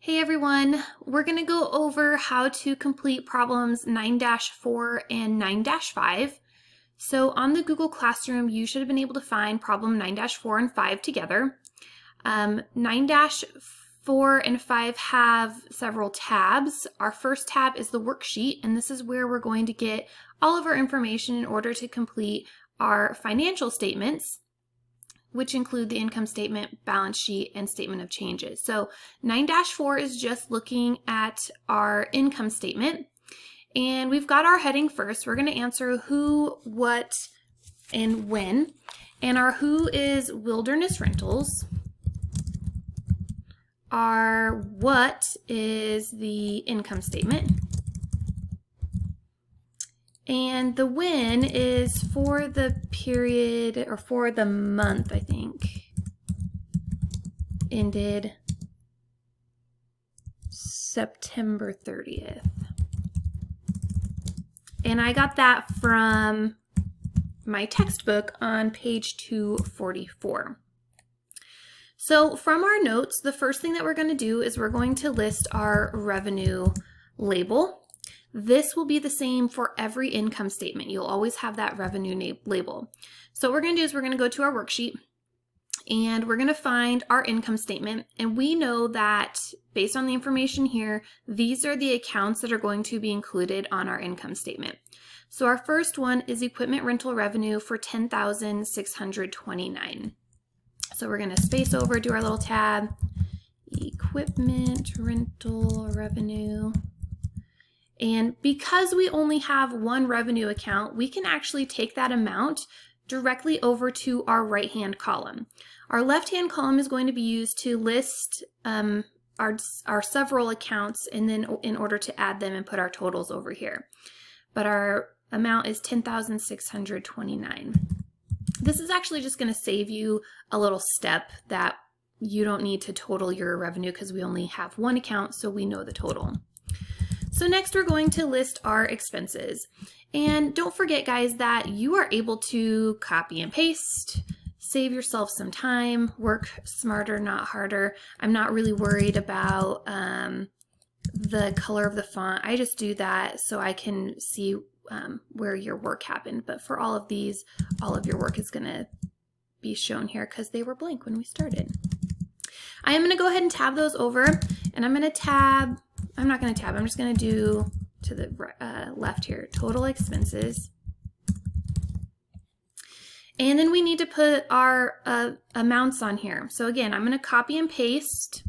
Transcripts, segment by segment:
Hey everyone, we're going to go over how to complete problems 9-4 and 9-5. So on the Google Classroom, you should have been able to find problem 9-4 and 5 together. 9-4 and 5 have several tabs. Our first tab is the worksheet, and this is where we're going to get all of our information in order to complete our financial statements, which include the income statement, balance sheet, and statement of changes. So 9-4 is just looking at our income statement. And we've got our heading first. We're going to answer who, what, and when. And our who is Wilderness Rentals. Our what is the income statement. And the when is for the period, or for the month, I think, ended September 30th. And I got that from my textbook on page 244. So from our notes, the first thing that we're going to do is we're going to list our revenue label. This will be the same for every income statement. You'll always have that revenue label. So what we're going to do is we're going to go to our worksheet and we're going to find our income statement. And we know that based on the information here, these are the accounts that are going to be included on our income statement. So our first one is equipment rental revenue for $10,629. So we're going to space over, do our little tab, equipment rental revenue. And because we only have one revenue account, we can actually take that amount directly over to our right-hand column. Our left-hand column is going to be used to list our several accounts, and then in order to add them and put our totals over here. But our amount is $10,629. This is actually just going to save you a little step that you don't need to total your revenue because we only have one account, so we know the total. So next we're going to list our expenses. And don't forget, guys, that you are able to copy and paste, save yourself some time, work smarter, not harder. I'm not really worried about the color of the font. I just do that so I can see where your work happened. But for all of these, all of your work is going to be shown here because they were blank when we started. I am going to go ahead and tab those over, and I'm going to tab, I'm not going to tab, I'm just going to do to the left here, total expenses. And then we need to put our amounts on here. So again, I'm going to copy and paste.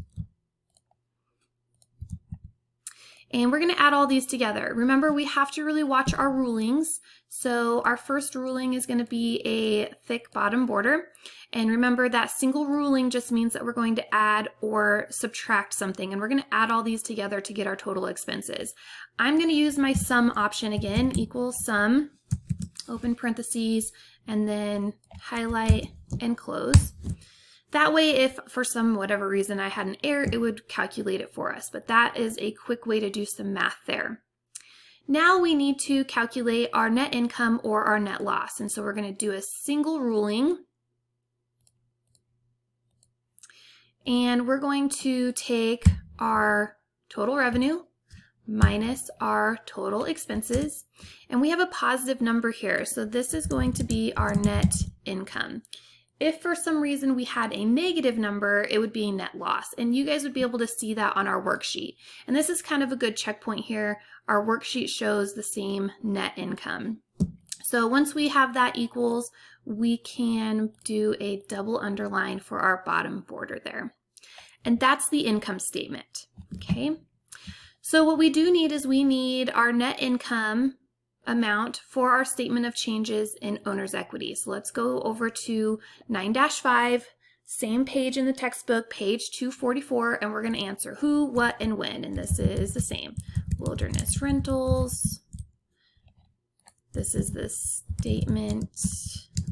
And we're going to add all these together. Remember, we have to really watch our rulings. So our first ruling is going to be a thick bottom border. And remember, that single ruling just means that we're going to add or subtract something. And we're going to add all these together to get our total expenses. I'm going to use my sum option again, equals sum, open parentheses, and then highlight and close. That way, if for some whatever reason I had an error, it would calculate it for us. But that is a quick way to do some math there. Now we need to calculate our net income or our net loss. And so we're going to do a single ruling. And we're going to take our total revenue minus our total expenses. And we have a positive number here. So this is going to be our net income. If for some reason we had a negative number, it would be net loss. And you guys would be able to see that on our worksheet. And this is kind of a good checkpoint here. Our worksheet shows the same net income. So once we have that equals, we can do a double underline for our bottom border there. And that's the income statement, okay? So what we do need is we need our net income amount for our statement of changes in owner's equity. So let's go over to 9-5, same page in the textbook, page 244, and we're going to answer who, what, and when. And this is the same. Wilderness Rentals. This is the statement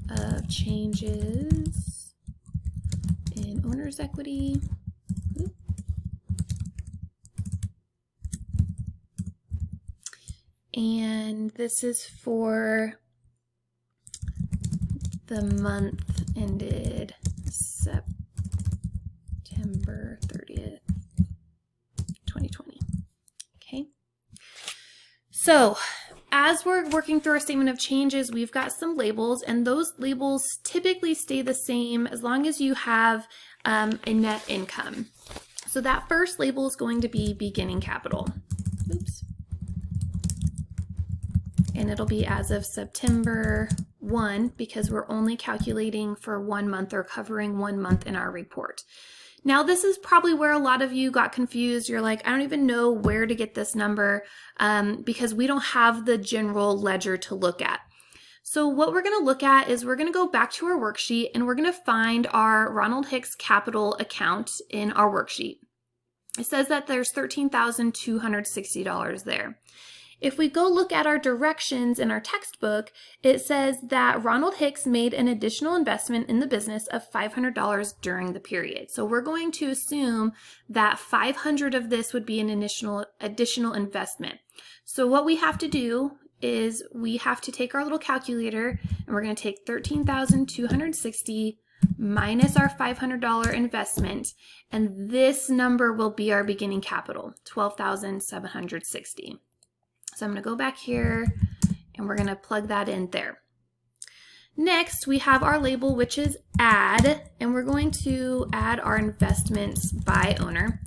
of changes in owner's equity. And this is for the month ended September 30th. So as we're working through our statement of changes, we've got some labels, and those labels typically stay the same as long as you have a net income. So that first label is going to be beginning capital. Oops. And it'll be as of September 1 because we're only calculating for 1 month or covering 1 month in our report. Now, this is probably where a lot of you got confused. You're like, I don't even know where to get this number because we don't have the general ledger to look at. So what we're going to look at is we're going to go back to our worksheet and we're going to find our Ronald Hicks Capital account in our worksheet. It says that there's $13,260 there. If we go look at our directions in our textbook, it says that Ronald Hicks made an additional investment in the business of $500 during the period. So we're going to assume that 500 of this would be an additional investment. So what we have to do is we have to take our little calculator and we're going to take 13,260 minus our $500 investment, and this number will be our beginning capital, 12,760. So I'm going to go back here and we're going to plug that in there. Next, we have our label, which is add, and we're going to add our investments by owner.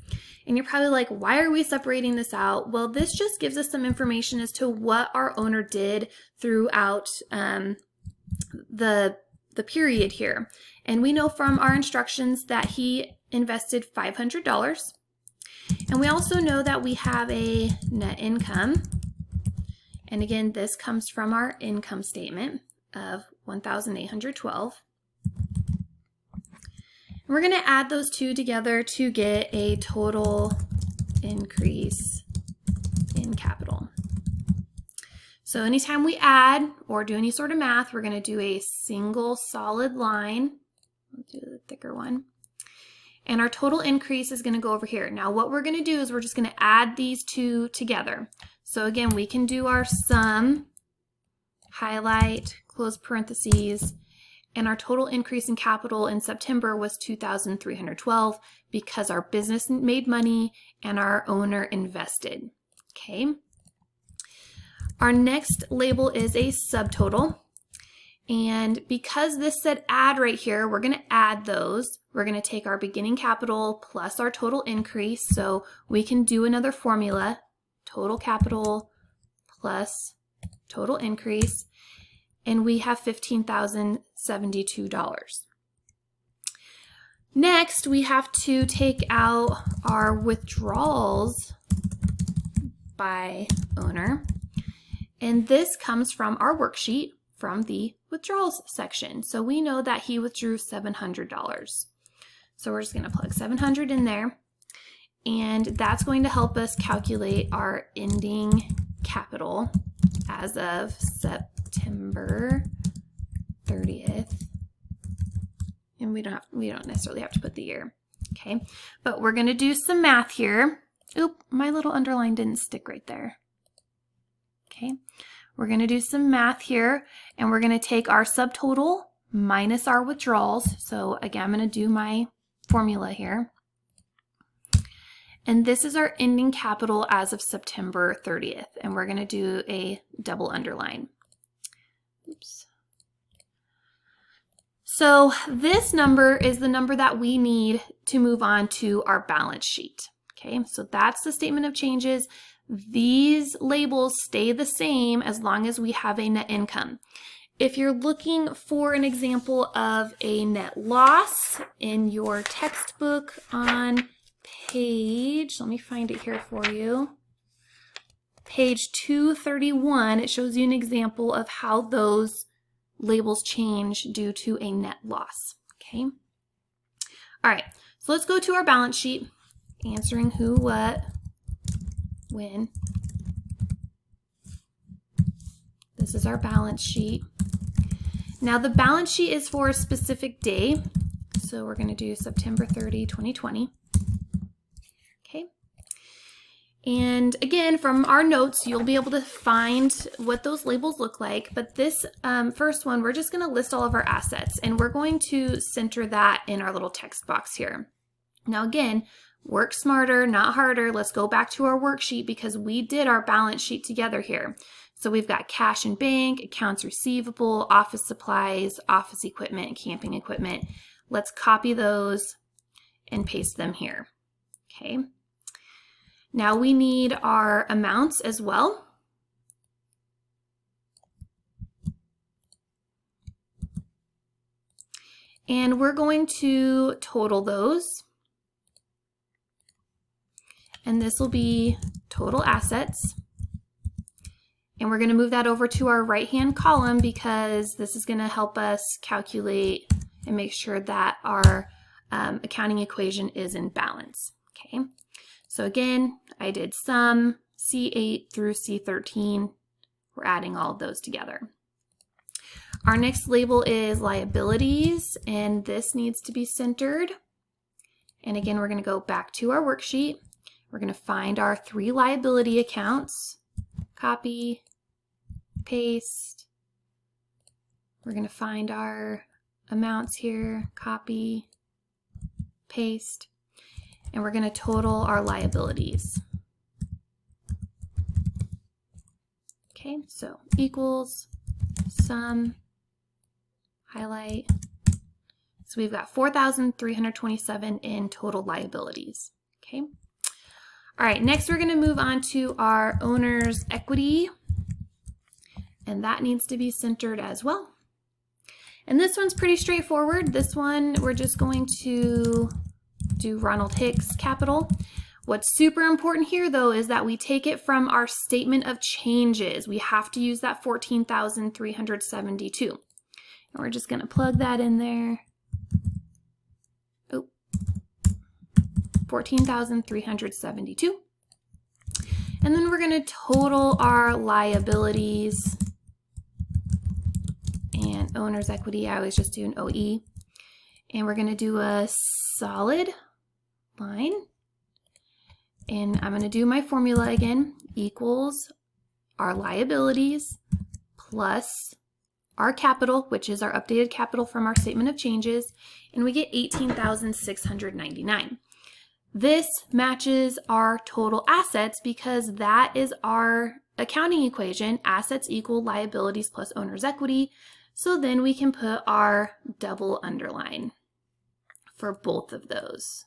And you're probably like, why are we separating this out? Well, this just gives us some information as to what our owner did throughout the period here. And we know from our instructions that he invested $500. And we also know that we have a net income. And again, this comes from our income statement of $1,812. And we're going to add those two together to get a total increase in capital. So anytime we add or do any sort of math, we're going to do a single solid line. Let's do the thicker one. And our total increase is going to go over here. Now what we're going to do is we're just going to add these two together. So again, we can do our sum, highlight, close parentheses, and our total increase in capital in September was $2,312 because our business made money and our owner invested. Okay. Our next label is a subtotal. And because this said add right here, we're going to add those. We're going to take our beginning capital plus our total increase. So we can do another formula, total capital plus total increase. And we have $15,072. Next, we have to take out our withdrawals by owner. And this comes from our worksheet from the withdrawals section. So we know that he withdrew $700. So we're just going to plug 700 in there. And that's going to help us calculate our ending capital as of September 30th. And we don't necessarily have to put the year. Okay, but we're going to do some math here. Oop, my little underline didn't stick right there. Okay, we're going to do some math here, and we're going to take our subtotal minus our withdrawals. So again, I'm going to do my formula here. And this is our ending capital as of September 30th. And we're going to do a double underline. Oops. So this number is the number that we need to move on to our balance sheet. Okay, so that's the statement of changes. These labels stay the same as long as we have a net income. If you're looking for an example of a net loss in your textbook on page, let me find it here for you. Page 231, it shows you an example of how those labels change due to a net loss. Okay. All right, so let's go to our balance sheet, answering who, what, when. This is our balance sheet. Now the balance sheet is for a specific day. So we're going to do September 30, 2020. Okay. And again, from our notes, you'll be able to find what those labels look like. But this first one, we're just going to list all of our assets, and we're going to center that in our little text box here. Now again, Work smarter, not harder. Let's go back to our worksheet because we did our balance sheet together here. So we've got cash and bank, accounts receivable, office supplies, office equipment, and camping equipment. Let's copy those and paste them here. Okay. Now we need our amounts as well. And we're going to total those. And this will be total assets. And we're going to move that over to our right-hand column because this is going to help us calculate and make sure that our accounting equation is in balance. Okay. So again, I did sum C8 through C13. We're adding all of those together. Our next label is liabilities, and this needs to be centered. And again, we're going to go back to our worksheet. We're going to find our 3 liability accounts, copy, paste. We're going to find our amounts here, copy, paste, and we're going to total our liabilities. Okay, so equals sum, highlight. So we've got 4,327 in total liabilities. Okay. All right, next we're going to move on to our owner's equity, and that needs to be centered as well. And this one's pretty straightforward. This one, we're just going to do Ronald Hicks capital. What's super important here, though, is that we take it from our statement of changes. We have to use that 14,372. And we're just going to plug that in there. Oh, 14,372. And then we're going to total our liabilities and owner's equity. I always just do an OE. And we're going to do a solid line. And I'm going to do my formula again, equals our liabilities plus our capital, which is our updated capital from our statement of changes, and we get 18,699. This matches our total assets because that is our accounting equation, assets equal liabilities plus owner's equity. So then we can put our double underline for both of those.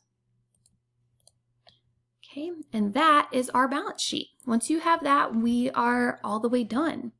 Okay, and that is our balance sheet. Once you have that, we are all the way done.